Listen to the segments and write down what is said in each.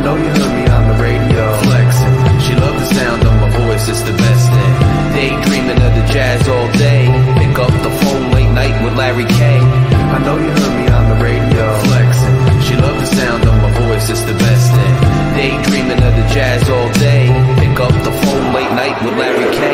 know you heard me on the radio, flexing. She loved the sound of my voice, it's the best thing. Daydreaming of the jazz all day. Pick up the phone late night with Larry K. I know you heard me on the radio, flexing. She loved the sound of my voice, it's the best thing. Daydreaming of the jazz all day. Pick up the phone late night with Larry K.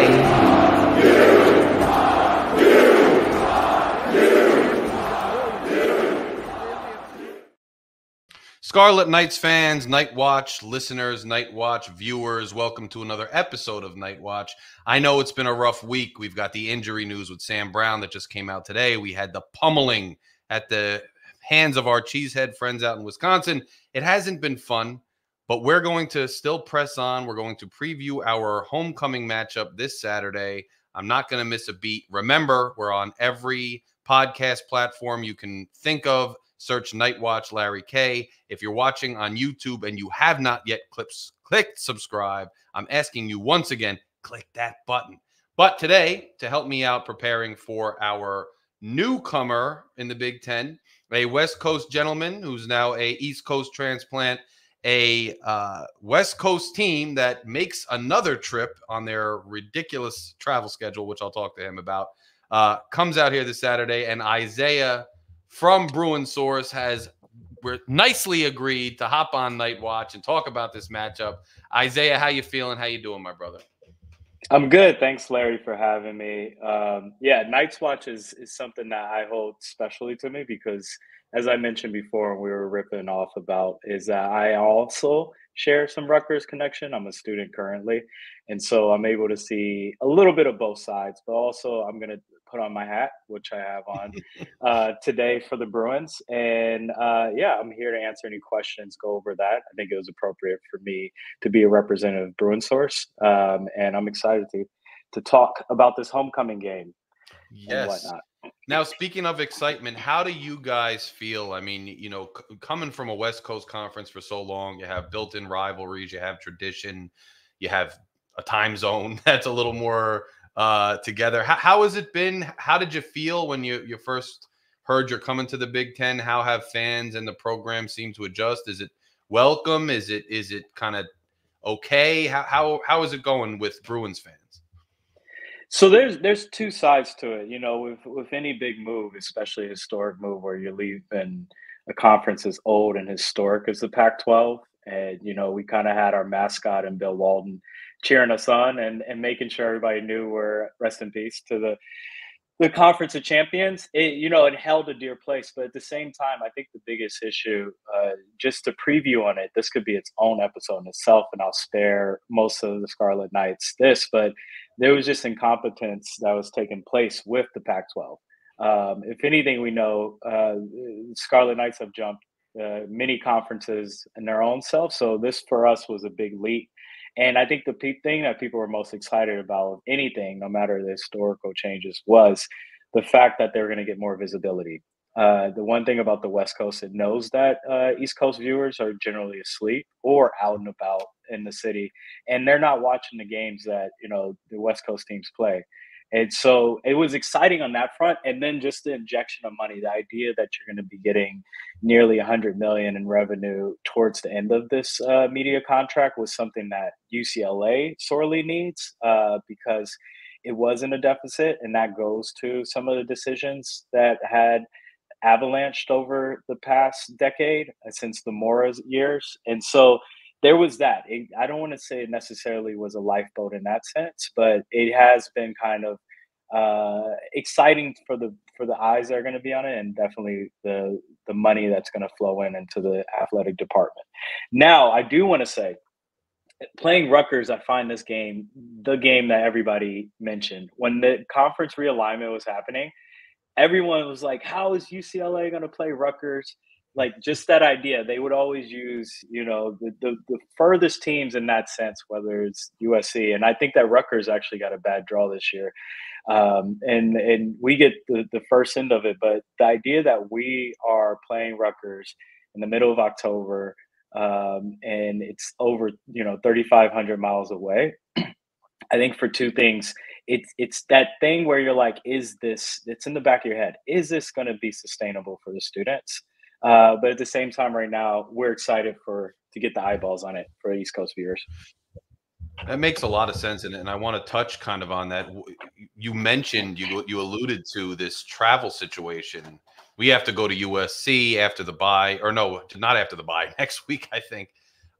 Scarlet Knights fans, Night Watch listeners, Night Watch viewers, welcome to another episode of Night Watch. I know it's been a rough week. We've got the injury news with Sam Brown that just came out today. We had the pummeling at the hands of our cheesehead friends out in Wisconsin. It hasn't been fun, but we're going to still press on. We're going to preview our homecoming matchup this Saturday. I'm not going to miss a beat. Remember, we're on every podcast platform you can think of. Search Night Watch Larry K. If you're watching on YouTube and you have not yet clicked subscribe, I'm asking you once again, click that button. But today, to help me out preparing for our newcomer in the Big Ten, a West Coast gentleman who's now a East Coast transplant, a West Coast team that makes another trip on their ridiculous travel schedule, which I'll talk to him about, comes out here this Saturday, and Isaiah from Bruin Source we're nicely agreed to hop on Night Watch and talk about this matchup. Isaiah, how you feeling? How you doing, my brother? I'm good. Thanks, Larry, for having me. Yeah, Night Watch is something that I hold specially to me because, as I mentioned before, we were ripping off about, is that I also share some Rutgers connection. I'm a student currently, and so I'm able to see a little bit of both sides, but also I'm going to put on my hat, which I have on today for the Bruins. And yeah, I'm here to answer any questions, go over that. I think it was appropriate for me to be a representative of Bruin Source. And I'm excited to talk about this homecoming game. Yes. And whatnot. Now, speaking of excitement, how do you guys feel? I mean, you know, coming from a West Coast conference for so long, you have built-in rivalries, you have tradition, you have a time zone that's a little more together. How has it been? How did you feel when you first heard you're coming to the Big Ten? How have fans and the program seemed to adjust? Is it welcome? Is it kind of okay? How is it going with Bruins fans? So there's two sides to it. You know, with any big move, especially a historic move where you're leaving a conference as old and historic as the Pac-12, and you know, we kind of had our mascot and Bill Walton cheering us on and making sure everybody knew we're rest in peace to the Conference of Champions. It held a dear place, but at the same time, I think the biggest issue, just to preview on it, this could be its own episode in itself, and I'll spare most of the Scarlet Knights this, but there was just incompetence that was taking place with the Pac-12. If anything, we know Scarlet Knights have jumped many conferences in their own self, so this for us was a big leap. And I think the thing that people were most excited about, of anything, no matter the historical changes, was the fact that they were going to get more visibility. The one thing about the West Coast, it knows that East Coast viewers are generally asleep or out and about in the city, and they're not watching the games that the West Coast teams play. And so it was exciting on that front. And then just the injection of money, the idea that you're going to be getting nearly $100 million in revenue towards the end of this media contract was something that UCLA sorely needs because it was in a deficit. And that goes to some of the decisions that had avalanched over the past decade since the Mora's years. And so there was that. I don't want to say it necessarily was a lifeboat in that sense, but it has been kind of exciting for the eyes that are going to be on it, and definitely the money that's going to flow into the athletic department. Now, I do want to say, playing Rutgers, I find this game the game that everybody mentioned when the conference realignment was happening. Everyone was like, "How is UCLA going to play Rutgers?" Like, just that idea. They would always use, the furthest teams in that sense, whether it's USC. And I think that Rutgers actually got a bad draw this year. And we get the first end of it. But the idea that we are playing Rutgers in the middle of October, and it's over, 3,500 miles away, I think for two things. It's that thing where you're like, it's in the back of your head. Is this going to be sustainable for the students? But at the same time, right now, we're excited to get the eyeballs on it for East Coast viewers. That makes a lot of sense, and I want to touch kind of on that. You mentioned you alluded to this travel situation. We have to go to USC after the bye, or no, not after the bye. Next week, I think,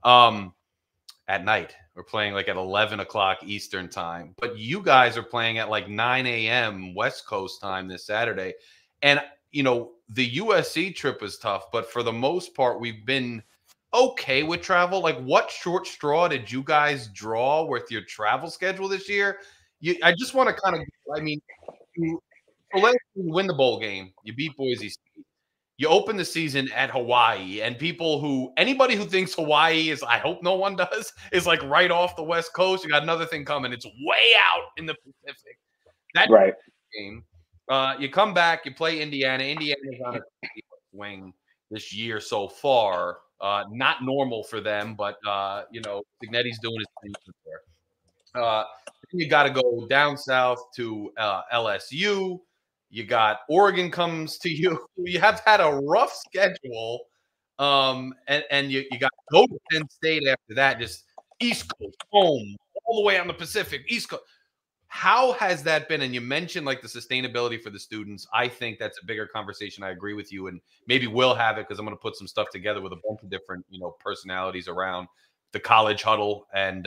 at night. We're playing like at 11 o'clock Eastern time, but you guys are playing at like 9 a.m. West Coast time this Saturday. And the USC trip was tough, but for the most part, we've been okay with travel. Like, what short straw did you guys draw with your travel schedule this year? I just want to kind of, I mean, so let's win the bowl game. You beat Boise State. You open the season at Hawaii, and anybody who thinks Hawaii is, I hope no one does, is like right off the West Coast. You got another thing coming. It's way out in the Pacific. That Right. game. You come back, you play Indiana. Indiana's on a swing this year so far. Not normal for them, but Signetti's doing his thing there. Then you got to go down south to LSU. You got Oregon comes to you. You have had a rough schedule, and you got to go to Penn State after that. Just East Coast, home, all the way on the Pacific, East Coast. How has that been? And you mentioned like the sustainability for the students. I think that's a bigger conversation. I agree with you, and maybe we'll have it because I'm going to put some stuff together with a bunch of different personalities around the college huddle and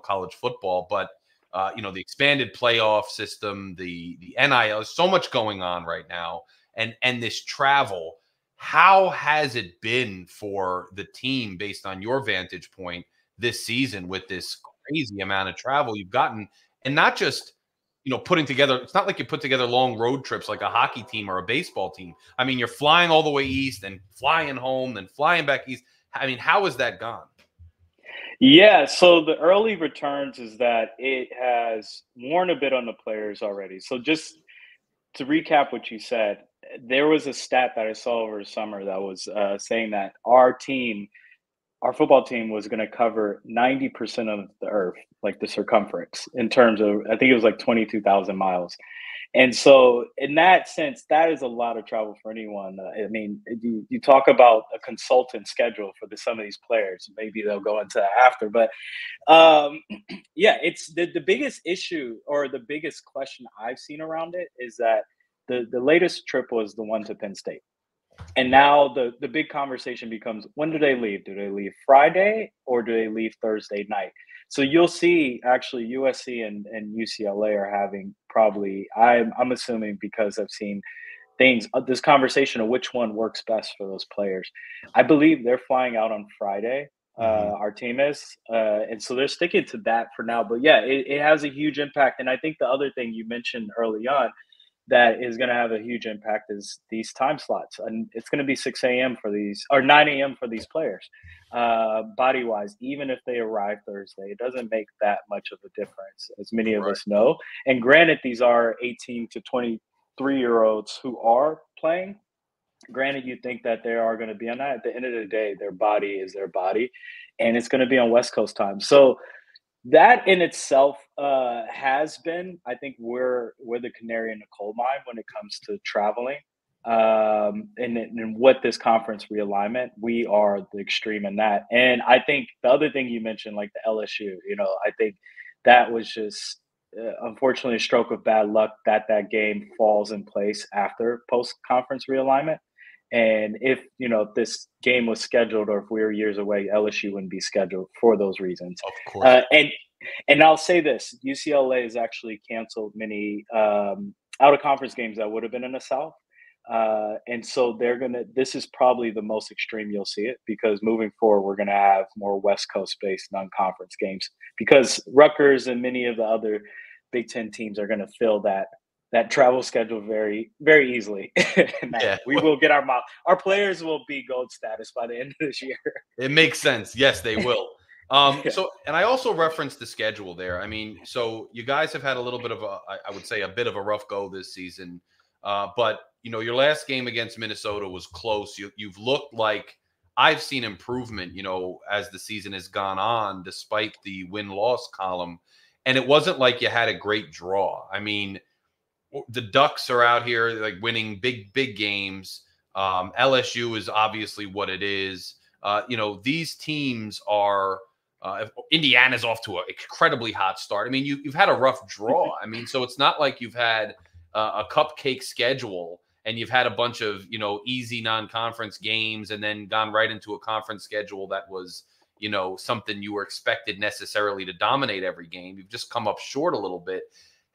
college football. But the expanded playoff system, the NIL, there's so much going on right now, and this travel. How has it been for the team based on your vantage point this season with this crazy amount of travel you've gotten? And not just, putting together, it's not like you put together long road trips like a hockey team or a baseball team. I mean, you're flying all the way east and flying home, then flying back east. I mean, how has that gone? Yeah, so the early returns is that it has worn a bit on the players already. So just to recap what you said, there was a stat that I saw over the summer that was saying that our football team was going to cover 90% of the earth, like the circumference, in terms of, I think it was like 22,000 miles. And so, in that sense, that is a lot of travel for anyone. I mean, you talk about a consultant schedule for some of these players. Maybe they'll go into that after. But yeah, it's the biggest issue or the biggest question I've seen around it is that the latest trip was the one to Penn State. And now the big conversation becomes, when do they leave? Do they leave Friday or do they leave Thursday night? So you'll see actually USC and UCLA are having probably, I'm assuming because I've seen this conversation of which one works best for those players. I believe they're flying out on Friday. Our team is, and so they're sticking to that for now. But yeah, it has a huge impact. And I think the other thing you mentioned early on that is going to have a huge impact is these time slots, and it's going to be 6 a.m. for these, or 9 a.m. for these players. Body wise, even if they arrive Thursday, it doesn't make that much of a difference, as many of us know. And granted, these are 18 to 23-year-olds who are playing. Granted, you think that they are going to be on that. At the end of the day, their body is their body, and it's going to be on West Coast time. So that in itself has been, I think, we're the canary in the coal mine when it comes to traveling. And what this conference realignment, we are the extreme in that. And I think the other thing you mentioned, like the LSU, I think that was just unfortunately a stroke of bad luck that game falls in place after post-conference realignment. And if this game was scheduled, or if we were years away, LSU wouldn't be scheduled for those reasons. Of course. And I'll say this: UCLA has actually canceled many out of conference games that would have been in the South. And so this is probably the most extreme you'll see it, because moving forward, we're going to have more West Coast based non-conference games, because Rutgers and many of the other Big Ten teams are going to fill that travel schedule very, very easily. Yeah. We will get our players will be gold status by the end of this year. It makes sense. Yes, they will. Yeah. So, and I also referenced the schedule there. I mean, so you guys have had a little bit of I would say a bit of a rough go this season. But your last game against Minnesota was close. You've looked like, I've seen improvement, as the season has gone on, despite the win-loss column. And it wasn't like you had a great draw. I mean, the Ducks are out here like winning big games. LSU is obviously what it is. These teams are. Indiana's off to an incredibly hot start. I mean, you've had a rough draw. I mean, so it's not like you've had a cupcake schedule and you've had a bunch of easy non-conference games and then gone right into a conference schedule that was something you were expected necessarily to dominate every game. You've just come up short a little bit.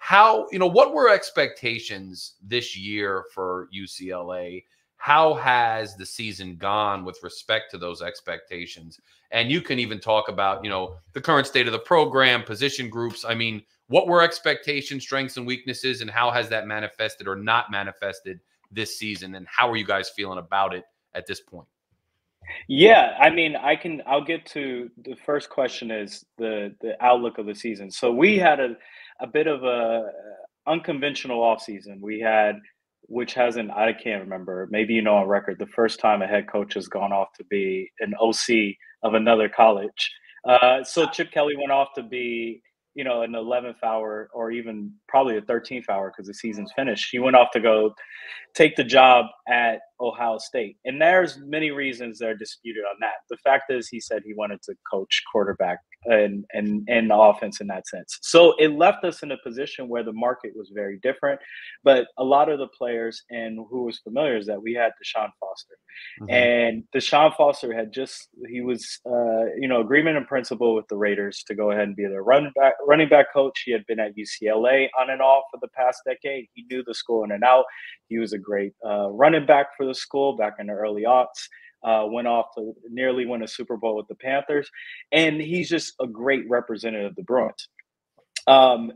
What were expectations this year for UCLA? How has the season gone with respect to those expectations? And you can even talk about, the current state of the program, position groups. I mean, what were expectations, strengths, and weaknesses, and how has that manifested or not manifested this season? And how are you guys feeling about it at this point? Yeah, I mean, I'll get to the first question is the outlook of the season. So we had a bit of a unconventional offseason. We had, which hasn't, I can't remember, maybe on record, the first time a head coach has gone off to be an OC of another college. So Chip Kelly went off to be, an 11th hour or even probably a 13th hour because the season's finished. He went off to go take the job at Ohio State. And there's many reasons that are disputed on that. The fact is he said he wanted to coach quarterback and the offense in that sense. So it left us in a position where the market was very different. But a lot of the players and who was familiar is that we had Deshaun Foster. Mm-hmm. And Deshaun Foster he was agreement in principle with the Raiders to go ahead and be their running back coach. He had been at UCLA on and off for the past decade. He knew the school in and out. He was a great running back for the school back in the early aughts. Went off to nearly win a Super Bowl with the Panthers. And he's just a great representative of the Bruins.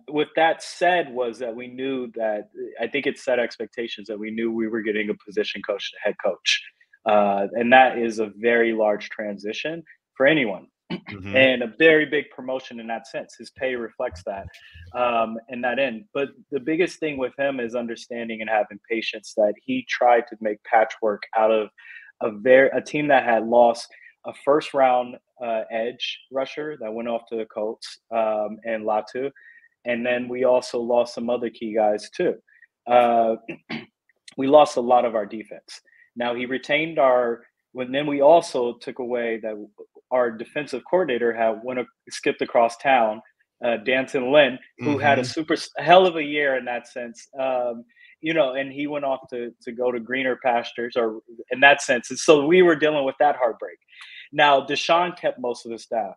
With that said, was that we knew that I think it set expectations that we knew we were getting a position coach to head coach. And that is a very large transition for anyone. Mm-hmm. And a very big promotion in that sense. His pay reflects that in that end. But the biggest thing with him is understanding and having patience that he tried to make patchwork out of a team that had lost a first round edge rusher that went off to the Colts and Latu. And then we also lost some other key guys too. We lost a lot of our defense. Now he retained then we also took away that our defensive coordinator skipped across town, Danton Lynn, who had a super hell of a year in that sense. And he went off to go to greener pastures or in that sense. And so we were dealing with that heartbreak. Now, Deshaun kept most of the staff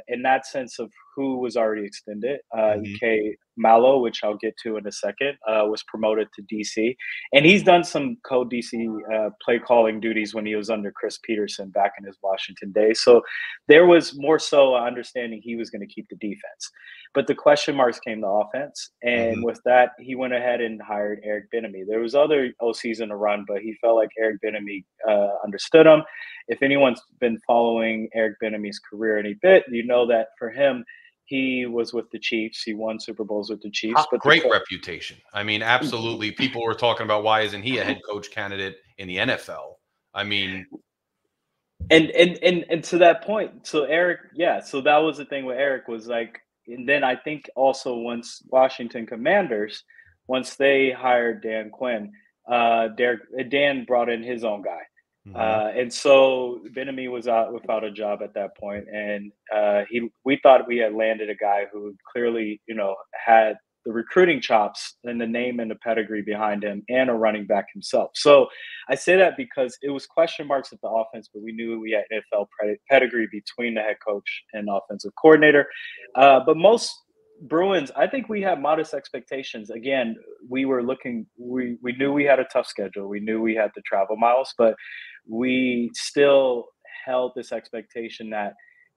in that sense of who was already extended. Ike Mallow, which I'll get to in a second, was promoted to DC. And he's done some co-DC play calling duties when he was under Chris Peterson back in his Washington days. So there was more so understanding he was going to keep the defense. But the question marks came to offense. And with that, he went ahead and hired Eric Bieniemy. There was other OCs in the run, but he felt like Eric Bieniemy understood him. If anyone's been following Eric Bieniemy's career any bit, you know that for him, he was with the Chiefs. He won Super Bowls with the Chiefs. But great reputation. I mean, absolutely. People were talking about why isn't he a head coach candidate in the NFL? I mean, and to that point, so Eric, so that was the thing with Eric was like, and then I think also once Washington Commanders, once they hired Dan Quinn, Dan brought in his own guy. And so Bieniemy was out without a job at that point, and we thought we had landed a guy who clearly, had the recruiting chops and the name and the pedigree behind him, and a running back himself. So I say that because it was question marks at the offense, but we knew we had NFL pedigree between the head coach and offensive coordinator. But most Bruins, I think we had modest expectations. Again, we were looking, we knew we had a tough schedule. We knew we had the travel miles, but we still held this expectation that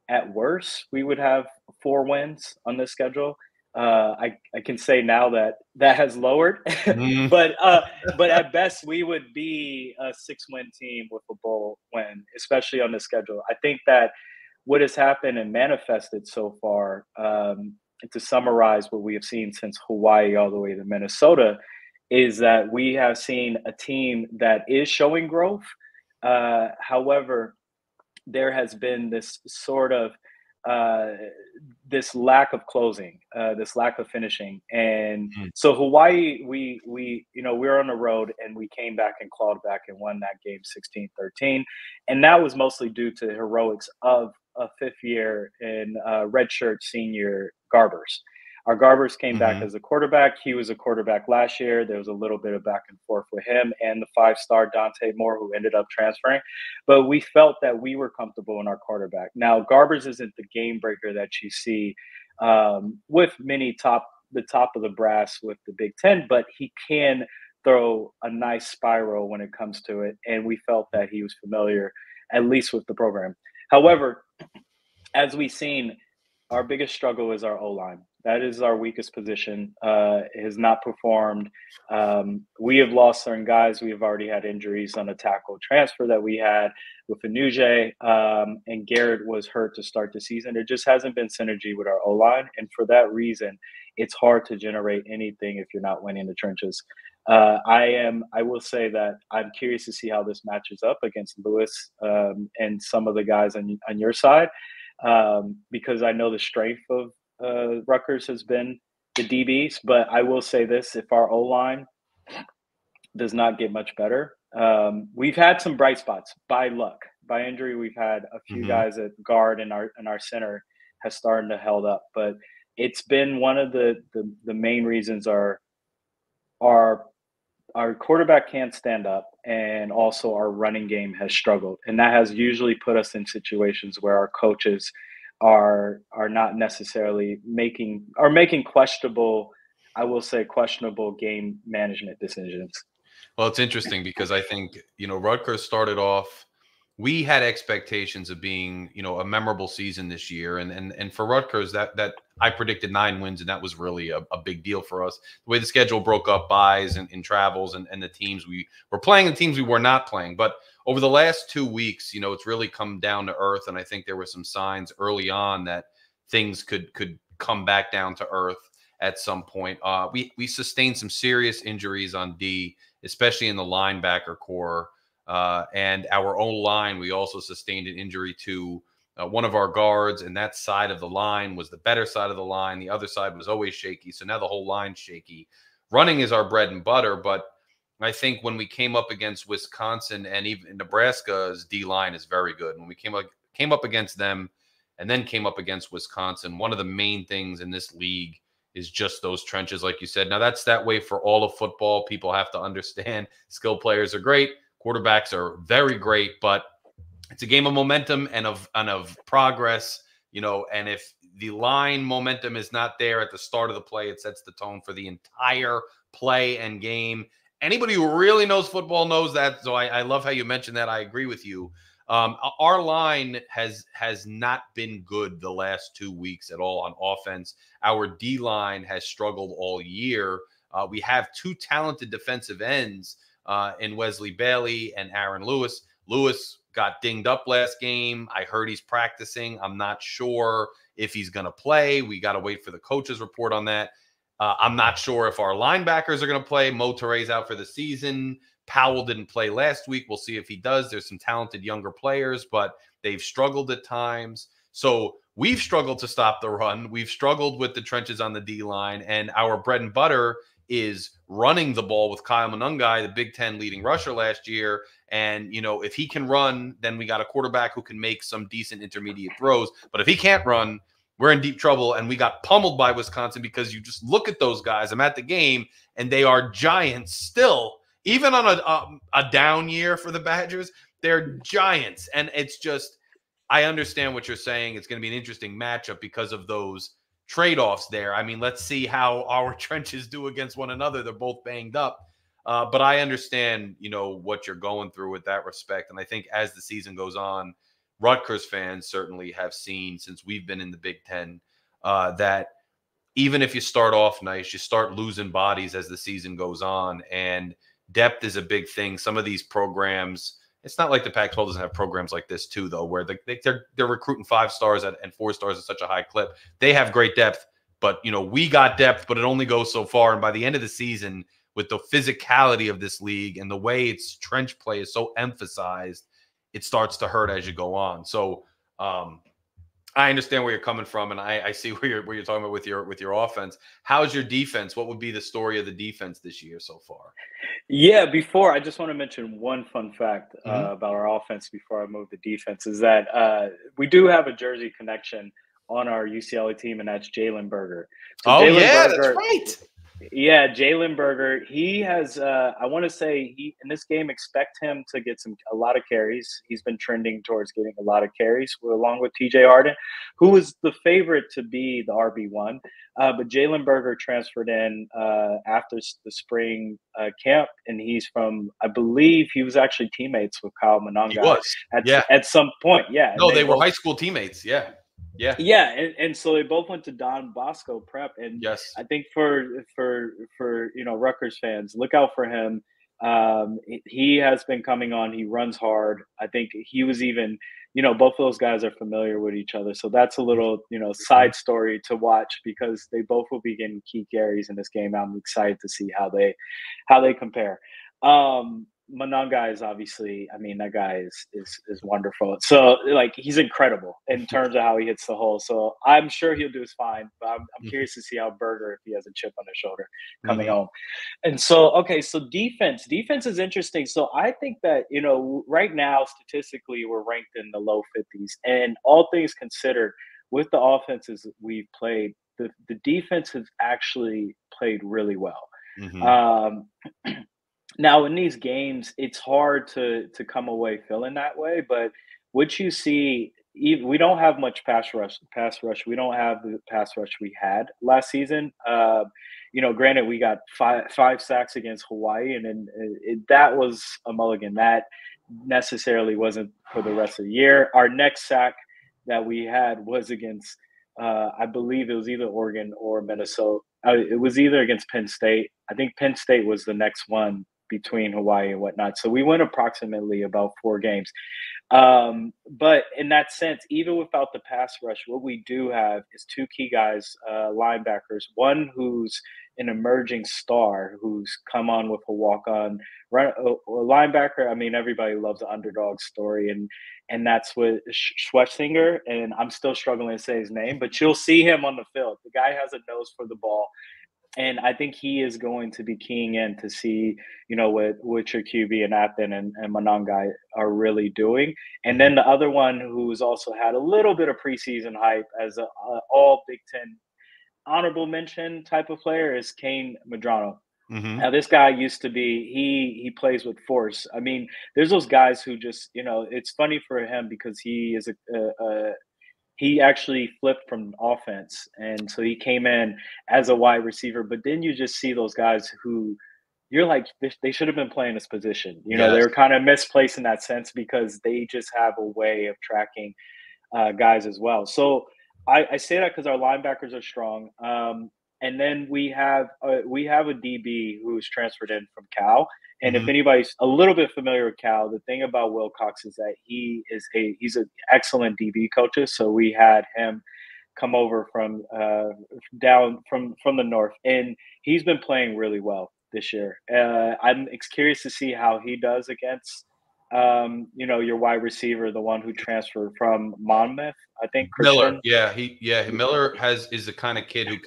at worst we would have 4 wins on this schedule. I can say now that has lowered, but at best we would be a 6-win team with a bowl win, especially on the schedule. I think that what has happened and manifested so far, to summarize what we have seen since Hawaii all the way to Minnesota, is that we have seen a team that is showing growth. However, there has been this sort of this lack of closing, this lack of finishing. And Mm. so Hawaii, we we were on the road and we came back and clawed back and won that game 16-13. And that was mostly due to the heroics of a fifth year and redshirt senior Garbers. Our Garbers came back Mm-hmm. as a quarterback. He was a quarterback last year. There was a little bit of back and forth with him and the five-star Dante Moore, who ended up transferring. But we felt that we were comfortable in our quarterback. Now, Garbers isn't the game breaker that you see with the top of the brass with the Big Ten, but he can throw a nice spiral when it comes to it. And we felt that he was familiar, at least with the program. However, as we've seen, our biggest struggle is our O line. That is our weakest position. It has not performed. We have lost certain guys. We have already had injuries on a tackle transfer that we had with Anuje, and Garrett was hurt to start the season. There just hasn't been synergy with our O line, and for that reason, it's hard to generate anything if you're not winning the trenches. I will say that I'm curious to see how this matches up against Lewis and some of the guys on your side, because I know the strength of Rutgers has been the DBs. But I will say this: if our O line does not get much better, we've had some bright spots by luck, by injury. We've had a few Mm-hmm. guys at guard, and our center has started to held up. But it's been one of the main reasons our our quarterback can't stand up, and also our running game has struggled, and that has usually put us in situations where our coaches are not necessarily making questionable, I will say, questionable game management decisions. Well, it's interesting because I think, Rutgers started off, we had expectations of being, a memorable season this year. And for Rutgers, that I predicted 9 wins, and that was really a big deal for us. The way the schedule broke up, buys and travels, and the teams we were playing, the teams we were not playing. But over the last 2 weeks, it's really come down to earth. And I think there were some signs early on that things could come back down to earth at some point. We sustained some serious injuries on D, especially in the linebacker core. And our own line, we also sustained an injury to one of our guards, and that side of the line was the better side of the line. The other side was always shaky, so now the whole line's shaky. Running is our bread and butter, but I think when we came up against Wisconsin and even Nebraska's D line is very good. When we came up against them and then came up against Wisconsin, one of the main things in this league is just those trenches, like you said. Now, that's that way for all of football. People have to understand skill players are great. Quarterbacks are very great, but it's a game of momentum and of progress, and if the line momentum is not there at the start of the play, it sets the tone for the entire play and game. Anybody who really knows football knows that. So I love how you mentioned that. I agree with you. Our line has not been good the last 2 weeks at all on offense. Our D line has struggled all year. We have two talented defensive ends in Wesley Bailey and Aaron Lewis. Lewis got dinged up last game. I heard he's practicing. I'm not sure if he's going to play. We got to wait for the coach's report on that. I'm not sure if our linebackers are going to play. Mo Torre's out for the season. Powell didn't play last week. We'll see if he does. There's some talented younger players, but they've struggled at times. So we've struggled to stop the run. We've struggled with the trenches on the D line, and our bread and butter is running the ball with Kyle Monungai, the Big Ten leading rusher last year. And, if he can run, then we got a quarterback who can make some decent intermediate throws. But if he can't run, we're in deep trouble. And we got pummeled by Wisconsin because you just look at those guys. I'm at the game, and they are giants still. Even on a down year for the Badgers, they're giants. And it's just, I understand what you're saying. It's going to be an interesting matchup because of those trade-offs there. I mean, let's see how our trenches do against one another. They're both banged up. But I understand, what you're going through with that respect. And I think as the season goes on, Rutgers fans certainly have seen, since we've been in the Big Ten, that even if you start off nice, you start losing bodies as the season goes on. And depth is a big thing. Some of these programs, it's not like the Pac-12 doesn't have programs like this too, though, where they're recruiting 5 stars and 4 stars at such a high clip. They have great depth, but we got depth, but it only goes so far. And by the end of the season, with the physicality of this league and the way its trench play is so emphasized, it starts to hurt as you go on. So I understand where you're coming from, and I see where you're talking about with your offense. How's your defense? What would be the story of the defense this year so far? Yeah, before I just want to mention one fun fact Hmm. about our offense before I move to defense is that we do have a Jersey connection on our UCLA team, and that's Jalen Berger. So Oh Jalen yeah, that's Berger, right. yeah, Jalen Berger. He has. I want to say he in this game. Expect him to get a lot of carries. He's been trending towards getting a lot of carries, along with T.J. Harden, who was the favorite to be the RB1. But Jalen Berger transferred in after the spring camp, and he's from. I believe he was actually teammates with Kyle He Monangai was. Yeah. at some point. Yeah, and No, they they were both high school teammates. Yeah. Yeah. yeah, and so they both went to Don Bosco Prep, and Yes. I think for Rutgers fans, look out for him. He has been coming on. He runs hard. I think he was even both of those guys are familiar with each other, so that's a little Mhm. side story to watch because they both will be getting key carries in this game. I'm excited to see how they compare. Monangai is obviously, I mean, that guy is wonderful. So like he's incredible in terms of how he hits the hole. So I'm sure he'll do his fine, but I'm curious to see how Berger if he has a chip on his shoulder coming Mhm. home. And so okay, so defense is interesting. So I think that right now statistically we're ranked in the low 50s, and all things considered, with the offenses we've played, the defense has actually played really well. Mhm. Um, Now, in these games, it's hard to come away feeling that way, but what you see, we don't have much pass rush. Pass rush. We don't have the pass rush we had last season. Granted, we got five sacks against Hawaii, and then that was a mulligan. That necessarily wasn't for the rest of the year. Our next sack that we had was against, I believe it was either Oregon or Minnesota. It was either against Penn State. I think Penn State was the next one between Hawaii and whatnot. So we went approximately about 4 games. But in that sense, even without the pass rush, what we do have is two key guys, linebackers. One who's an emerging star who's come on with a walk-on linebacker. I mean, everybody loves the underdog story, and that's with Schwetzinger. And I'm still struggling to say his name, but you'll see him on the field. The guy has a nose for the ball, and I think he is going to be keying in to see, what your QB and Athen and Monangai are really doing. And Mhm. then the other one who's also had a little bit of preseason hype as a all Big Ten honorable mention type of player is Kane Madrano. Mhm. Now, this guy used to be he plays with force. I mean, there's those guys who just it's funny for him because he is he actually flipped from offense, and so he came in as a wide receiver. But then you just see those guys who you're like, they should have been playing this position. They Yes. were kind of misplaced in that sense because they just have a way of tracking guys as well. So I say that because our linebackers are strong. And then we have a DB who's transferred in from Cal. And if Mhm. anybody's a little bit familiar with Cal, the thing about Wilcox is that he's an excellent DB coaches. So we had him come over from down from the north, and he's been playing really well this year. I'm curious to see how he does against your wide receiver, the one who transferred from Monmouth, I think Miller, Christian. yeah, Miller is the kind of kid who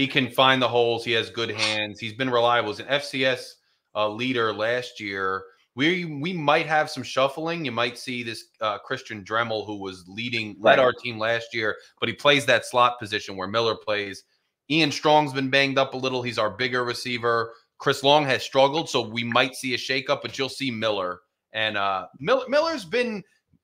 can find the holes. He has good hands. He's been reliable. As an FCS leader last year. We might have some shuffling. You might see this Christian Dremel, who led Right. our team last year, but he plays that slot position where Miller plays. Ian Strong's been banged up a little. He's our bigger receiver. Chris Long has struggled, so we might see a shakeup, but you'll see Miller. And Miller's been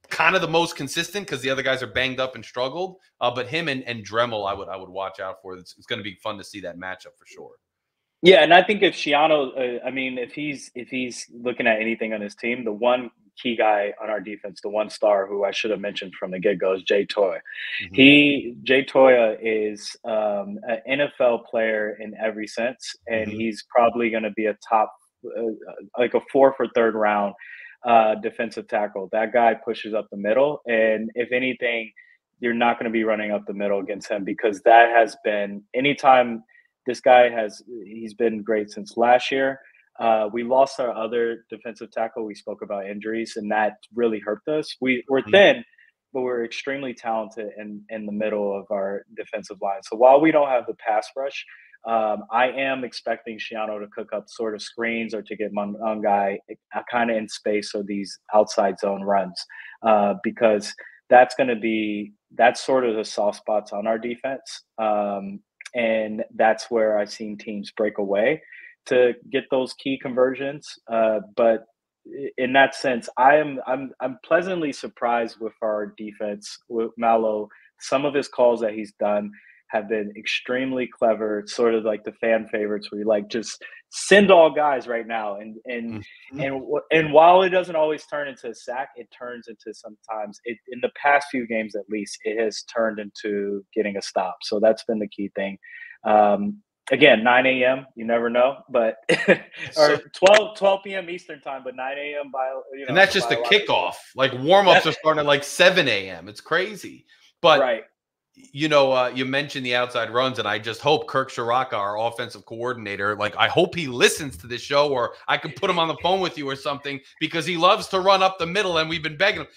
kind of the most consistent because the other guys are banged up and struggled. But him and Dremel, I would watch out for. It's going to be fun to see that matchup for sure. Yeah, and I think if Shiano, I mean, if he's looking at anything on his team, the one key guy on our defense, the one star who I should have mentioned from the get go is Jay Toy. Hmm. Jay Toya is an NFL player in every sense, and Hmm. he's probably going to be a top, like a fourth or third round defensive tackle. That guy pushes up the middle, and if anything, you're not going to be running up the middle against him because that has been anytime this guy he's been great since last year. We lost our other defensive tackle. We spoke about injuries, and that really hurt us. We're thin, but we're extremely talented in the middle of our defensive line. So while we don't have the pass rush, I am expecting Shiano to cook up sort of screens or to get Mungai kind of in space or these outside zone runs, because that's sort of the soft spots on our defense. And that's where I've seen teams break away to get those key conversions. But in that sense, I'm pleasantly surprised with our defense with Malo. Some of his calls that he's done have been extremely clever, sort of like the fan favorites where you like just send all guys right now. And while it doesn't always turn into a sack, it turns into sometimes in the past few games at least, it has turned into getting a stop. So that's been the key thing. Again, 9 a.m. You never know, but or 12 p.m. Eastern time, but 9 a.m. and that's just the kickoff. Like warm-ups are starting at like 7 a.m. It's crazy. But right. You know, you mentioned the outside runs, and I just hope Kirk Shiraka, our offensive coordinator, like I hope he listens to this show, or I could put him on the phone with you or something, because he loves to run up the middle, and we've been begging him,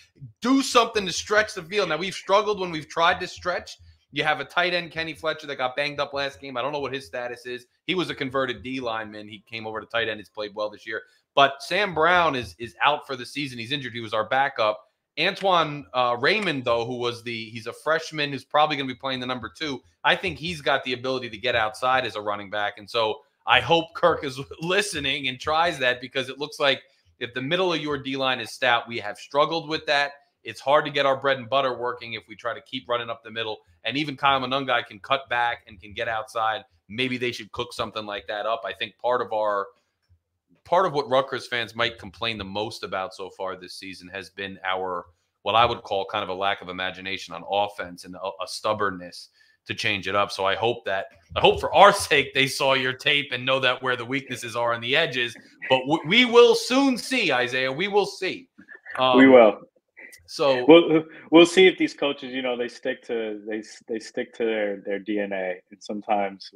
do something to stretch the field. Now, we've struggled when we've tried to stretch. You have a tight end, Kenny Fletcher, that got banged up last game. I don't know what his status is. He was a converted D lineman. He came over to tight end. He's played well this year. But Sam Brown is out for the season. He's injured. He was our backup. Antoine Raymond, though, he's a freshman who's probably going to be playing the number 2. I think he's got the ability to get outside as a running back. And so I hope Kirk is listening and tries that, because it looks like if the middle of your D-line is stout, we have struggled with that. It's hard to get our bread and butter working if we try to keep running up the middle. And even Kyle Monungai can cut back and can get outside. Maybe they should cook something like that up. I think part of what Rutgers fans might complain the most about so far this season has been our, what I would call kind of a lack of imagination on offense and a stubbornness to change it up. So I hope for our sake, they saw your tape and know that where the weaknesses are on the edges, but we will soon see, Isaiah. We will see. We will. So we'll see if these coaches, they stick to their DNA. And sometimes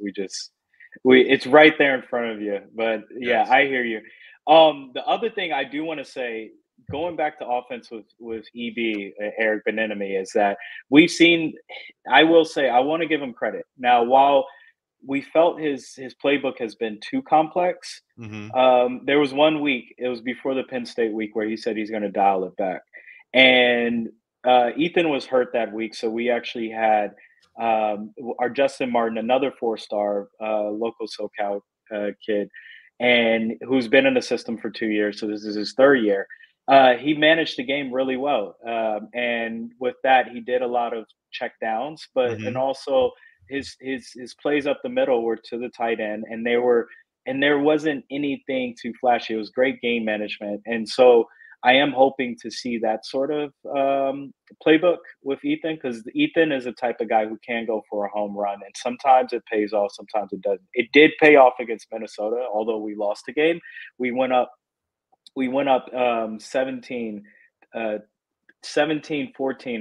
it's right there in front of you. But yeah, yes. I hear you. The other thing I do want to say, going back to offense with EB, Eric Bieniemy, is that we've seen, I will say, I want to give him credit. Now, while we felt his playbook has been too complex, there was one week, it was before the Penn State week, where he said he's going to dial it back. And Ethan was hurt that week, so we actually had our Justin Martin, another 4-star local SoCal kid, and who's been in the system for 2 years. So this is his 3rd year. He managed the game really well. And with that, he did a lot of check downs, and also his plays up the middle were to the tight end, and there wasn't anything too flashy. It was great game management. And so I am hoping to see that sort of playbook with Ethan, because Ethan is a type of guy who can go for a home run, and sometimes it pays off, sometimes it doesn't. It did pay off against Minnesota, although we lost the game. We went up 17-14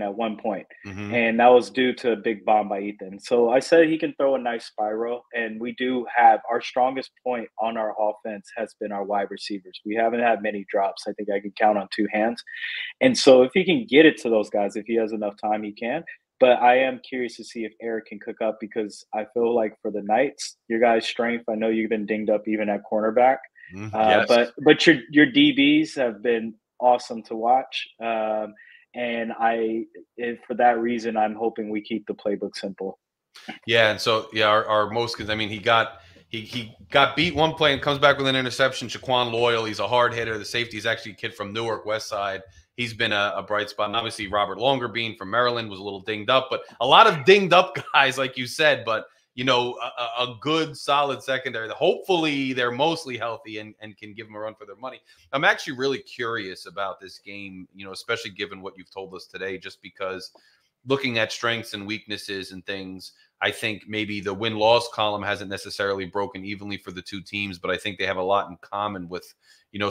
at one point. And that was due to a big bomb by Ethan. So I said he can throw a nice spiral, and we do have our strongest point on our offense has been our wide receivers. We haven't had many drops. I think I can count on 2 hands. And so if he can get it to those guys, if he has enough time, he can. But I am curious to see if Eric can cook up, because I feel like for the Knights, your guys' strength, I know you've been dinged up even at cornerback. Yes. But your DBs have been awesome to watch. And for that reason, I'm hoping we keep the playbook simple. Yeah, and so our most, because I mean he got beat one play and comes back with an interception. Shaquan Loyal, he's a hard hitter. The safety is actually a kid from Newark West Side. He's been a bright spot, and obviously Robert Longerbean from Maryland was a little dinged up, but a lot of dinged up guys, like you said. But a good, solid secondary. Hopefully, they're mostly healthy and can give them a run for their money. I'm actually really curious about this game, especially given what you've told us today, just because looking at strengths and weaknesses and things, I think maybe the win-loss column hasn't necessarily broken evenly for the two teams, but I think they have a lot in common with,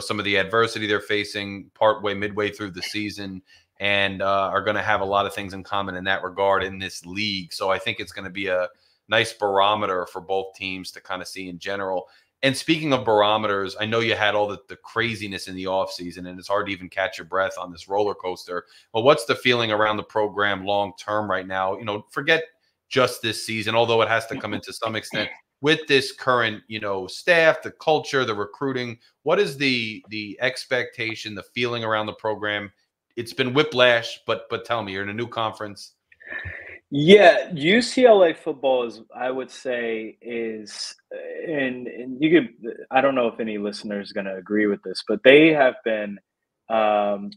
some of the adversity they're facing midway through the season, and are going to have a lot of things in common in that regard in this league. So I think it's going to be a nice barometer for both teams to kind of see in general. And speaking of barometers, I know you had all the craziness in the offseason, and it's hard to even catch your breath on this roller coaster. But what's the feeling around the program long term right now? You know, forget just this season, although it has to come into some extent with this current, you know, staff, the culture, the recruiting. What is the expectation, the feeling around the program? It's been whiplash, but tell me, you're in a new conference. Yeah, UCLA football is, I would say, is, and you could, I don't know if any listener is going to agree with this, but they have been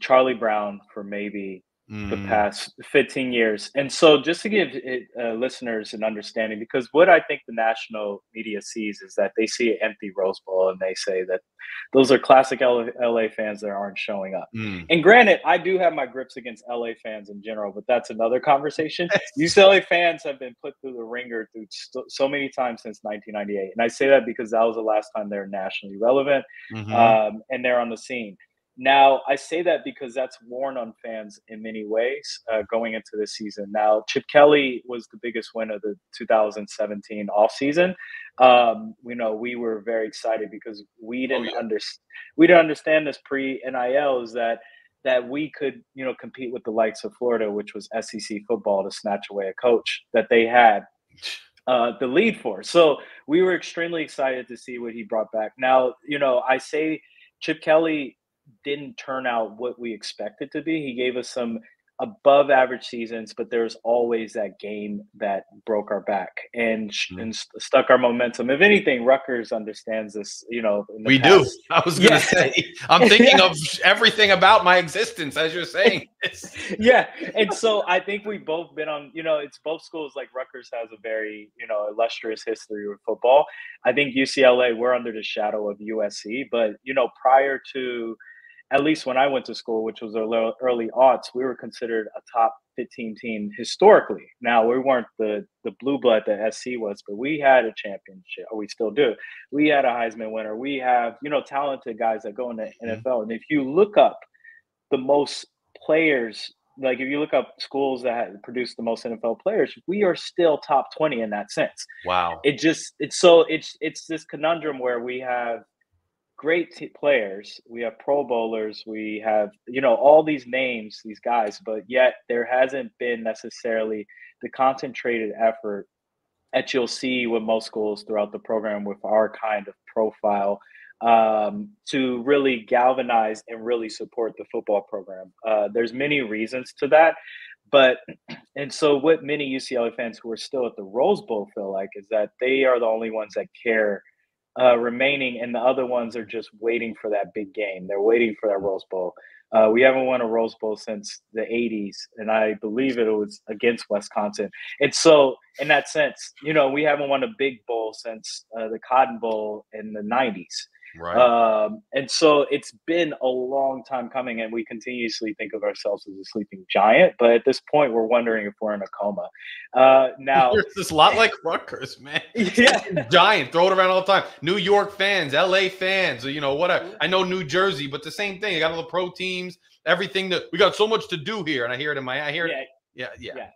Charlie Brown for maybe the Mm, past 15 years. And so, just to give listeners an understanding, because what I think the national media sees is that they see an empty Rose Bowl and they say that those are classic LA fans that aren't showing up. mm. And granted, I do have my grips against LA fans in general, but that's another conversation. UCLA fans have been put through the ringer through so many times since 1998. And I say that because that was the last time they're nationally relevant, Hmm. and they're on the scene. Now, I say that because that's worn on fans in many ways going into this season. Now, Chip Kelly was the biggest win of the 2017 offseason. We were very excited because Oh yeah. we didn't understand this pre NIL is that we could, compete with the likes of Florida, which was SEC football, to snatch away a coach that they had the lead for. So we were extremely excited to see what he brought back. Now, I say Chip Kelly didn't turn out what we expected to be. He gave us some above average seasons, but there's always that game that broke our back and stuck our momentum. If anything, Rutgers understands this, in the We do. past. I was going to Yeah. say, I'm thinking of everything about my existence as you're saying this. Yeah. And so I think we've both been on, it's both schools. Like Rutgers has a very, illustrious history with football. I think UCLA, we're under the shadow of USC, but, prior to, at least when I went to school, which was early aughts, we were considered a top 15 team historically. Now we weren't the blue blood that SC was, but we had a championship, or we still do. We had a Heisman winner. We have, talented guys that go in the Mhm. NFL. And if you look up the most players, like if you look up schools that have produced the most NFL players, we are still top 20 in that sense. Wow. It's this conundrum where we have great players, we have Pro Bowlers, we have all these names, these guys, but yet there hasn't been necessarily the concentrated effort that you'll see with most schools throughout the program with our kind of profile to really galvanize and really support the football program. There's many reasons to that, but and so what many UCLA fans who are still at the Rose Bowl feel like is that they are the only ones that care remaining, and the other ones are just waiting for that big game. They're waiting for that Rose Bowl. We haven't won a Rose Bowl since the '80s, and I believe it was against Wisconsin. And so, in that sense, we haven't won a big bowl since the Cotton Bowl in the '90s. Right. And so it's been a long time coming, and we continuously think of ourselves as a sleeping giant. But at this point, we're wondering if we're in a coma. Now, It's just a lot like Rutgers, man. yeah, Giant, throw it around all the time. New York fans, LA fans, whatever. I know New Jersey, but the same thing. You got all the pro teams, everything that we got so much to do here. And I hear it in my, I hear it. yeah, Yeah. yeah.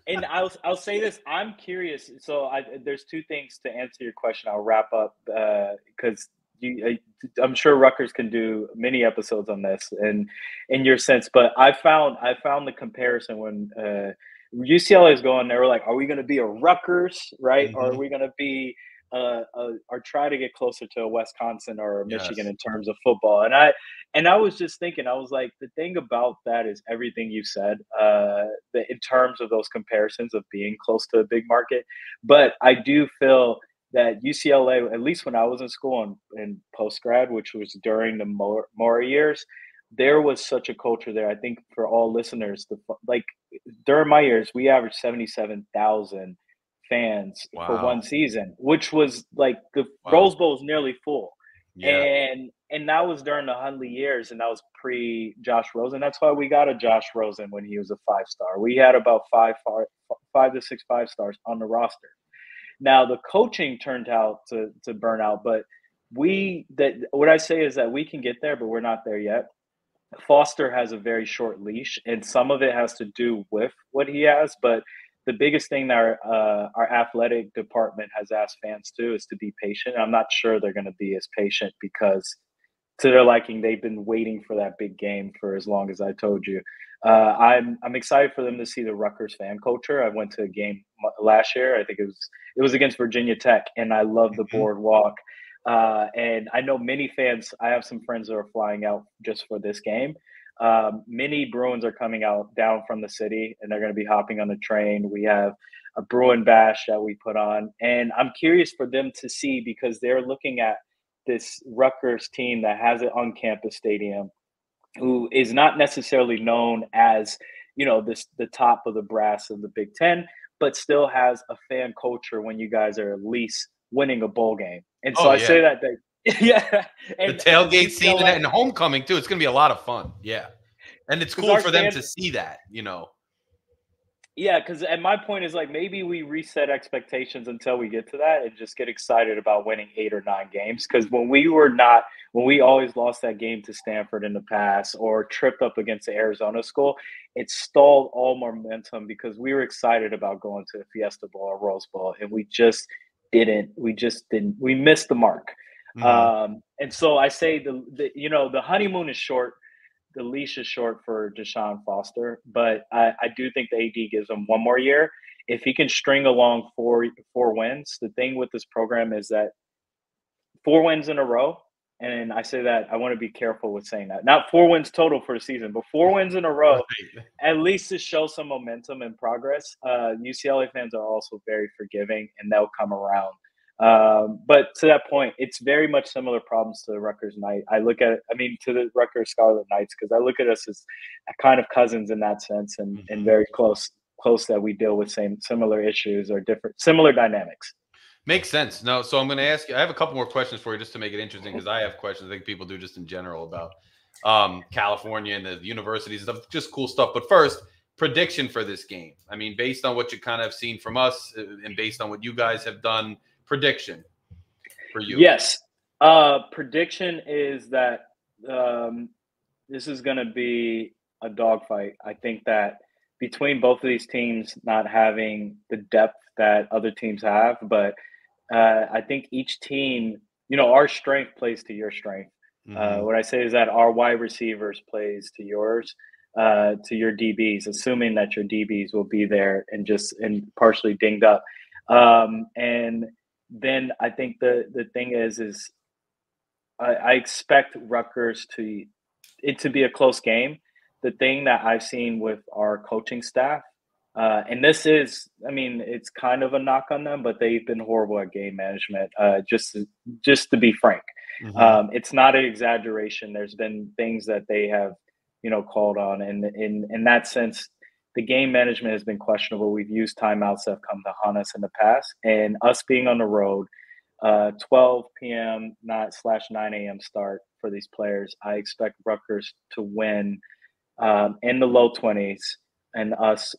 And I'll say this. I'm curious. So there's two things to answer your question. I'll wrap up because I'm sure Rutgers can do many episodes on this and in your sense. But I found the comparison when UCLA is going. They were like, "Are we going to be a Rutgers, right? Or are Hmm. we going to be or try to get closer to a Wisconsin or a Michigan Yes. in terms of football?" And I was just thinking, I was like, the thing about that is everything you said, in terms of those comparisons of being close to a big market. But I do feel that UCLA, at least when I was in school and post grad, which was during the Mora years, there was such a culture there. I think for all listeners, like during my years, we averaged 77,000 fans for one Wow. season, which was like the Wow. Rose Bowl was nearly full. Yeah. And that was during the Hundley years, and that was pre Josh Rosen. That's why we got a Josh Rosen when he was a 5-star. We had about five to six 5-stars on the roster. Now the coaching turned out to burn out, but what I say is that we can get there, but we're not there yet. Foster has a very short leash, and some of it has to do with what he has, but the biggest thing that our athletic department has asked fans to is to be patient. I'm not sure they're going to be as patient because to their liking, they've been waiting for that big game for as long as I told you. I'm excited for them to see the Rutgers fan culture. I went to a game last year. I think it was against Virginia Tech, and I love the Mhm. boardwalk. And I know many fans. I have some friends that are flying out just for this game. Many Bruins are coming out down from the city, and they're going to be hopping on the train. We have a Bruin bash that we put on, and I'm curious for them to see because they're looking at this Rutgers team that has an on-campus stadium, who is not necessarily known as this the top of the brass of the Big Ten, but still has a fan culture when you guys are at least winning a bowl game. And so Oh I yeah, say that yeah, the and tailgate scene UCLA and homecoming too. It's gonna be a lot of fun. Yeah, and it's because cool our for them stand to see that. Yeah, because and my point is like maybe we reset expectations until we get to that and just get excited about winning 8 or 9 games. Because when we always lost that game to Stanford in the past or tripped up against the Arizona school, it stalled all momentum because we were excited about going to the Fiesta Bowl or Rose Bowl, and we just didn't. We just didn't. We missed the mark. Mhm. And so I say the honeymoon is short, the leash is short for Deshaun Foster, but I do think the AD gives him one more year. If he can string along four wins, the thing with this program is that 4 wins in a row, and I say that I want to be careful with saying that. Not 4 wins total for the season, but 4 wins in a row, Right. at least to show some momentum and progress. UCLA fans are also very forgiving, and they'll come around. But to that point, it's very much similar problems to the Rutgers Knight. To the Rutgers Scarlet Knights, because I look at us as kind of cousins in that sense, and Mhm. very close that we deal with similar issues or different similar dynamics. Makes sense. No, so I'm going to ask you. I have a couple more questions for you just to make it interesting because I have questions I think people do just in general about California and the universities and stuff, just cool stuff. But first, prediction for this game. I mean, based on what you kind of seen from us and based on what you guys have done, prediction for you. Yes. Prediction is that um, this is going to be a dogfight. I think that between both of these teams not having the depth that other teams have, but I think each team, our strength plays to your strength. Hmm. What I say is that our wide receivers plays to yours, to your DBs, assuming that your DBs will be there and partially dinged up. And then I think the thing is I expect Rutgers to it to be a close game. The thing that I've seen with our coaching staff, and this is, I mean, it's kind of a knock on them, but they've been horrible at game management. Just to be frank, Hmm. it's not an exaggeration. There's been things that they have, called on, and in that sense, the game management has been questionable. We've used timeouts that have come to haunt us in the past, and us being on the road 12 p.m. not slash 9 a.m. start for these players. I expect Rutgers to win in the low 20s and us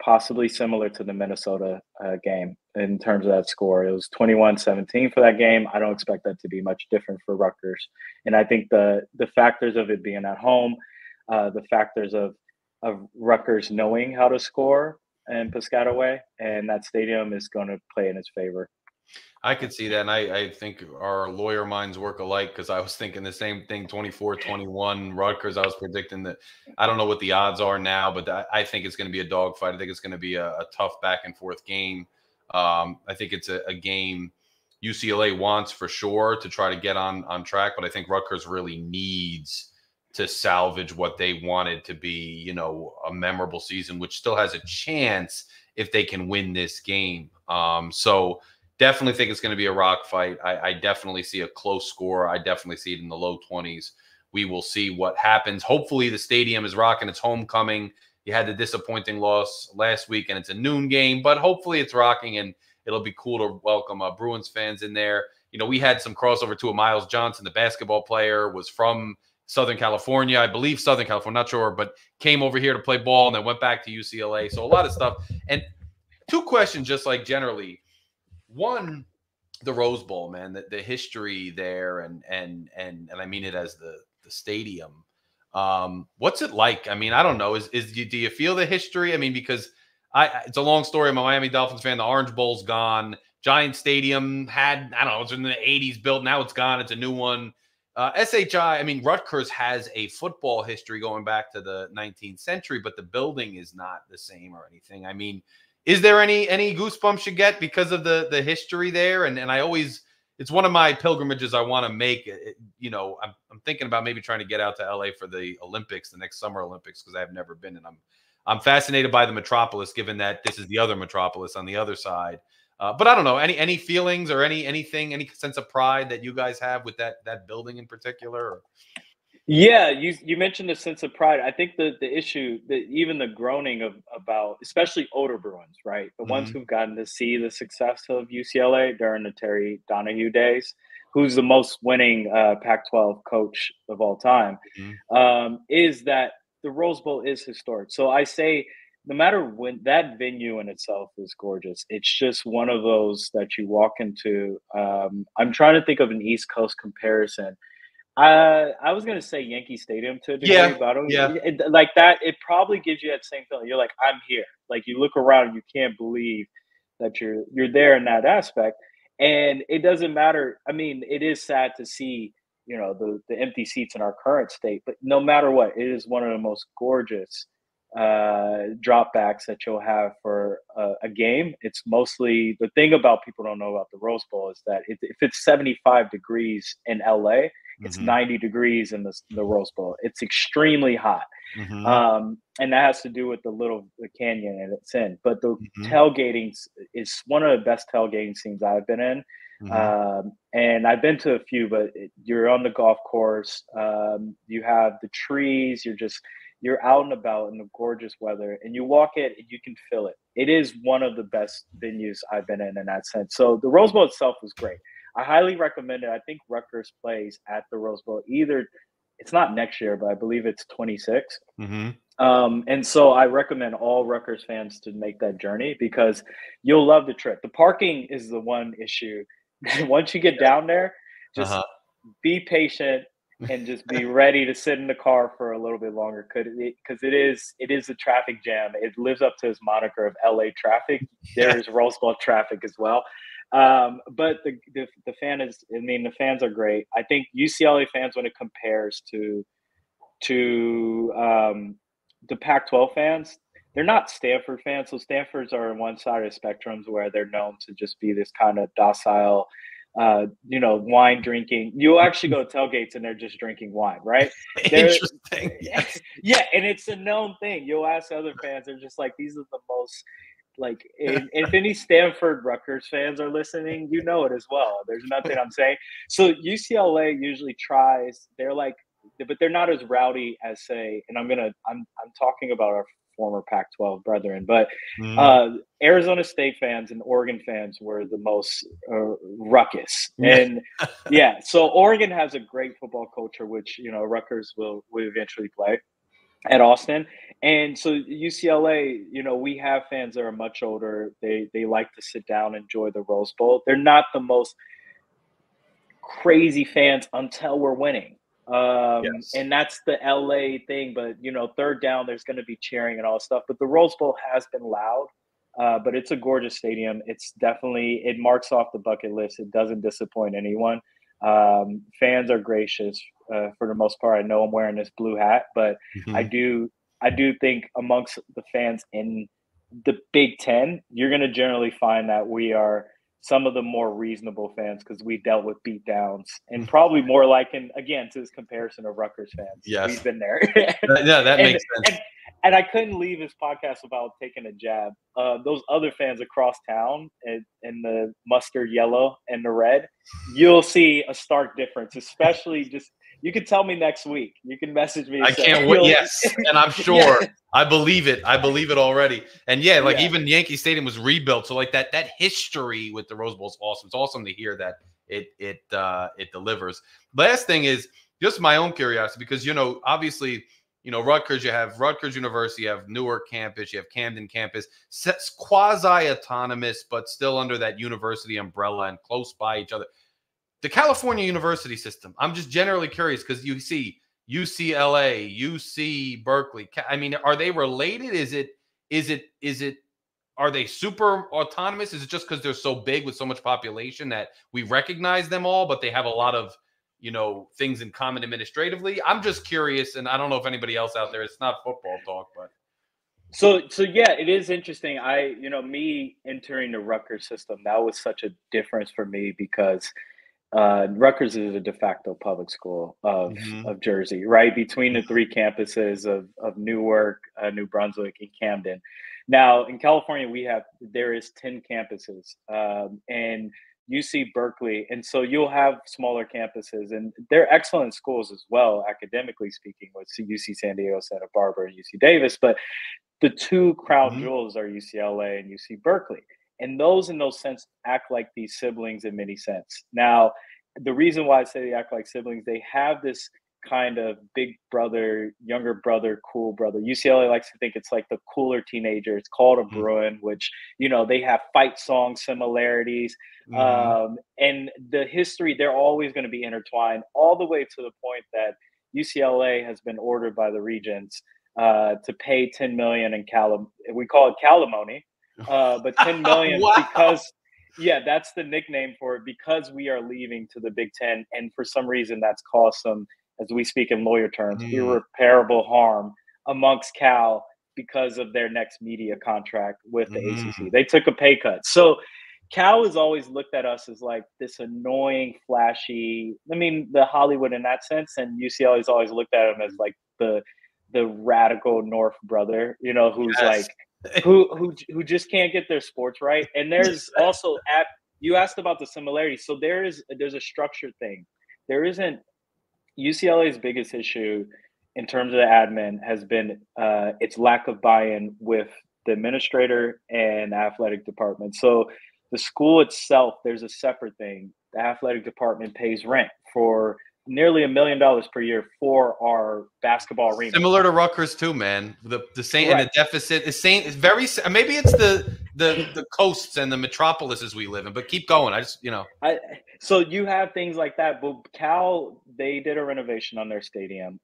possibly similar to the Minnesota game in terms of that score. It was 21-17 for that game. I don't expect that to be much different for Rutgers. And I think the factors of it being at home, the factors of Rutgers knowing how to score in Piscataway and that stadium is going to play in its favor. I could see that. And I think our lawyer minds work alike because I was thinking the same thing 24-21 Rutgers. I was predicting that. I don't know what the odds are now, but I think it's going to be a dogfight. I think it's going to be a tough back and forth game. I think it's a game UCLA wants for sure to try to get on track, but I think Rutgers really needs to salvage what they wanted to be, a memorable season, which still has a chance if they can win this game. So definitely think it's going to be a rock fight. I definitely see a close score. I definitely see it in the low 20s. We will see what happens. Hopefully the stadium is rocking. It's homecoming. You had the disappointing loss last week, and it's a noon game, but hopefully it's rocking, and it'll be cool to welcome Bruins fans in there. We had some crossover to a Miles Johnson, the basketball player, was from Southern California, I believe Southern California, not sure, but came over here to play ball and then went back to UCLA. So a lot of stuff. And two questions, just like generally. One, the Rose Bowl, man, the history there, and I mean it as the stadium. What's it like? I mean, I don't know. Do you feel the history? I mean, because It's a long story. I'm a Miami Dolphins fan. The Orange Bowl's gone. Giant Stadium had, I don't know, it's in the 80s built. Now it's gone. It's a new one. SHI, I mean, Rutgers has a football history going back to the 19th century, but the building is not the same or anything. I mean, is there any goosebumps you get because of the history there? And I always, it's one of my pilgrimages I want to make. I'm thinking about maybe trying to get out to LA for the Olympics, the next Summer Olympics, because I've never been, and I'm fascinated by the metropolis, given that this is the other metropolis on the other side. But I don't know, any feelings or any sense of pride that you guys have with that building in particular? Or? Yeah, you mentioned a sense of pride. I think the issue that even the groaning about especially older Bruins, right? The ones who've gotten to see the success of UCLA during the Terry Donahue days, who's the most winning Pac-12 coach of all time, is that the Rose Bowl is historic. So I say, no matter when, that venue in itself is gorgeous. It's just one of those that you walk into. I'm trying to think of an East Coast comparison. I was gonna say Yankee Stadium to a degree, but I don't like that. It probably gives you that same feeling. You're like, I'm here. Like you look around and you can't believe that you're there in that aspect. And it doesn't matter. I mean, it is sad to see, the empty seats in our current state, but no matter what, it is one of the most gorgeous dropbacks that you'll have for a game. It's mostly, the thing about people don't know about the Rose Bowl is that if it's 75 degrees in LA, it's 90 degrees in the Rose Bowl. It's extremely hot. And that has to do with the canyon and it's in. But the tailgating is one of the best tailgating scenes I've been in. And I've been to a few, but you're on the golf course. You have the trees. You're out and about in the gorgeous weather, and you walk it and you can feel it. It is one of the best venues I've been in that sense. So the Rose Bowl itself was great. I highly recommend it. I think Rutgers plays at the Rose Bowl. It's not next year, but I believe it's 26. And so I recommend all Rutgers fans to make that journey because you'll love the trip. The parking is the one issue. Once you get down there, just be patient and just be ready to sit in the car for a little bit longer because it is a traffic jam. It lives up to its moniker of LA traffic. There is Rose Bowl traffic as well. But the the fans are great. I think UCLA fans, when it compares to the Pac-12 fans, they're not Stanford fans. So Stanfords are on one side of the spectrums where they're known to just be this kind of docile, wine drinking. You'll actually go to tailgates and they're just drinking wine, right? Interesting. Yes. Yeah, and it's a known thing. You'll ask other fans, they're just like, these are the most if any Stanford Rutgers fans are listening, you know it as well. There's nothing I'm saying. So UCLA usually tries, but they're not as rowdy as say, and I'm talking about our former Pac-12 brethren, but Arizona State fans and Oregon fans were the most ruckus. And so Oregon has a great football culture, which, Rutgers will eventually play at Austin. And so UCLA, we have fans that are much older. They like to sit down, enjoy the Rose Bowl. They're not the most crazy fans until we're winning. And that's the LA thing. But, third down, there's going to be cheering and all that stuff. But the Rose Bowl has been loud. But it's a gorgeous stadium. It's definitely, it marks off the bucket list. It doesn't disappoint anyone. Fans are gracious for the most part. I know I'm wearing this blue hat, but I do think amongst the fans in the Big Ten, you're going to generally find that we are some of the more reasonable fans because we dealt with beat downs and probably more to this comparison of Rutgers fans. Yes. We've been there. That makes sense. And I couldn't leave this podcast without taking a jab. Those other fans across town in the mustard yellow and the red, you'll see a stark difference, especially you can tell me next week. You can message me. I can't wait. Yes. And I'm sure I believe it. I believe it already. And even Yankee Stadium was rebuilt. So that history with the Rose Bowl is awesome. It's awesome to hear that it delivers. Last thing is just my own curiosity, because, obviously, Rutgers, you have Rutgers University, you have Newark campus, you have Camden campus, quasi-autonomous, but still under that university umbrella and close by each other. The California university system, I'm just generally curious because you see UCLA, UC Berkeley. I mean, are they related? Is it are they super autonomous? Is it just because they're so big with so much population that we recognize them all, but they have a lot of, things in common administratively? I'm just curious, and I don't know if anybody else out there, it's not football talk, but. So yeah, it is interesting. Me entering the Rutgers system, that was such a difference for me because Rutgers is a de facto public school of Mhm. of Jersey, right between the three campuses of Newark, New Brunswick, and Camden. Now in California, there is 10 campuses, and UC Berkeley, and so you'll have smaller campuses, and they're excellent schools as well, academically speaking, with UC San Diego, Santa Barbara, and UC Davis. But the two crown Mhm. jewels are UCLA and UC Berkeley. And those, in those sense, act like these siblings in many sense. Now, the reason why I say they act like siblings, they have this kind of big brother, younger brother, cool brother. UCLA likes to think it's like the cooler teenager. It's called a Mhm. Bruin, which, they have fight song similarities. Mhm. And the history, they're always going to be intertwined all the way to the point that UCLA has been ordered by the regents to pay 10 million in we call it calimony, but 10 million Wow. because yeah, that's the nickname for it because we are leaving to the Big Ten, and for some reason that's caused some, as we speak in lawyer terms, Mm. irreparable harm amongst Cal because of their next media contract with the ACC. Mm. They took a pay cut, so Cal has always looked at us as like this annoying, flashy. I mean, the Hollywood in that sense, and UCLA has always looked at him as like the radical North brother, who's Yes. like who just can't get their sports right. And there's also at you asked about the similarities. So there's a structure thing. There isn't UCLA's biggest issue in terms of the admin has been its lack of buy-in with the administrator and athletic department. So the school itself, there's a separate thing. The athletic department pays rent for nearly $1 million per year for our basketball arena. Similar to Rutgers too, man. The same, and the Right. deficit is same. It's very maybe it's the coasts and the metropolises we live in. But keep going. I so you have things like that, but Cal, they did a renovation on their stadium,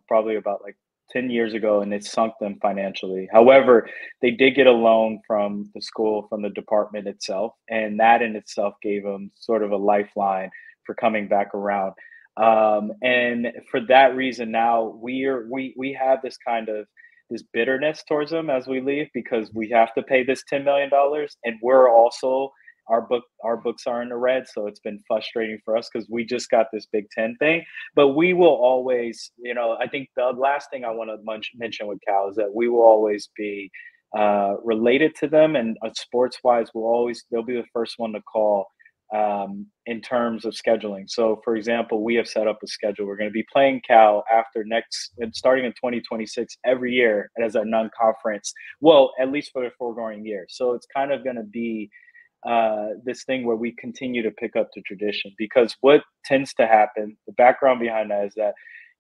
probably about like 10 years ago, and it sunk them financially. However, they did get a loan from the school, from the department itself, and that in itself gave them sort of a lifeline for coming back around. And for that reason, now we have this kind of this bitterness towards them as we leave because we have to pay this $10 million, and we're also our books are in the red, so it's been frustrating for us because we just got this Big Ten thing. But we will always, I think the last thing I want to mention with Cal is that we will always be related to them, and sports wise, they'll be the first one to call in terms of scheduling. So, for example, we have set up a schedule. We're going to be playing Cal starting in 2026 every year as a non-conference. Well, at least for the foregoing year. So it's kind of going to be this thing where we continue to pick up the tradition because what tends to happen, the background behind that is that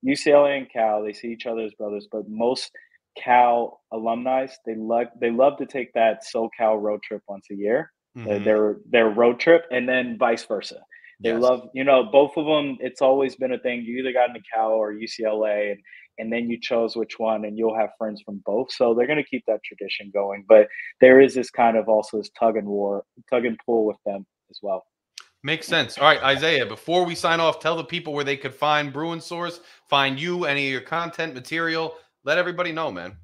UCLA and Cal, they see each other as brothers, but most Cal alumni, they love to take that SoCal road trip once a year, Mhm. their road trip, and then vice versa. They Yes. love, both of them. It's always been a thing. You either got into Cal or UCLA, and then you chose which one, and you'll have friends from both. So they're going to keep that tradition going. But there is this kind of also this tug and pull with them as well. Makes sense. All right, Isaiah, before we sign off, tell the people where they could find Bruin Source, find you, any of your content material. Let everybody know, man.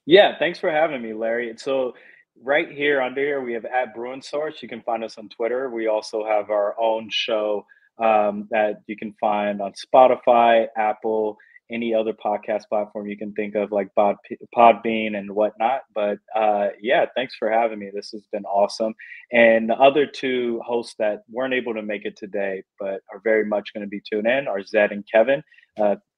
Yeah, thanks for having me, Larry. So right here under here, we have at Bruin Source. You can find us on Twitter. We also have our own show that you can find on Spotify, Apple, any other podcast platform you can think of, like Podbean and whatnot. But yeah, thanks for having me. This has been awesome. And the other two hosts that weren't able to make it today, but are very much going to be tuned in, are Zed and Kevin.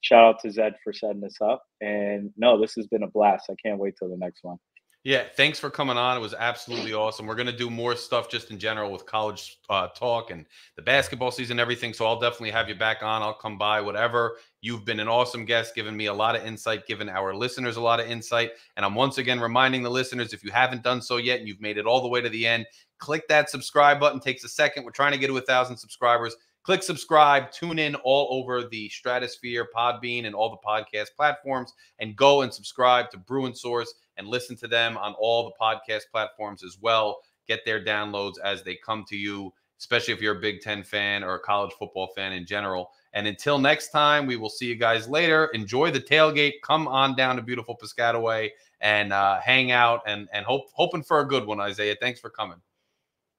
Shout out to Zed for setting this up. And no, this has been a blast. I can't wait till the next one. Yeah, thanks for coming on. It was absolutely awesome. We're going to do more stuff just in general with college talk and the basketball season and everything. So I'll definitely have you back on. I'll come by, whatever. You've been an awesome guest, giving me a lot of insight, giving our listeners a lot of insight. And I'm once again reminding the listeners, if you haven't done so yet and you've made it all the way to the end, click that subscribe button. Takes a second. We're trying to get to 1,000 subscribers. Click subscribe, tune in all over the stratosphere, Podbean, and all the podcast platforms, and go and subscribe to Bruin Source and listen to them on all the podcast platforms as well. Get their downloads as they come to you, especially if you're a Big Ten fan or a college football fan in general. And until next time, we will see you guys later. Enjoy the tailgate. Come on down to beautiful Piscataway and hang out and hoping for a good one, Isaiah. Thanks for coming.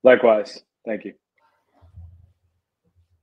Likewise. Thank you.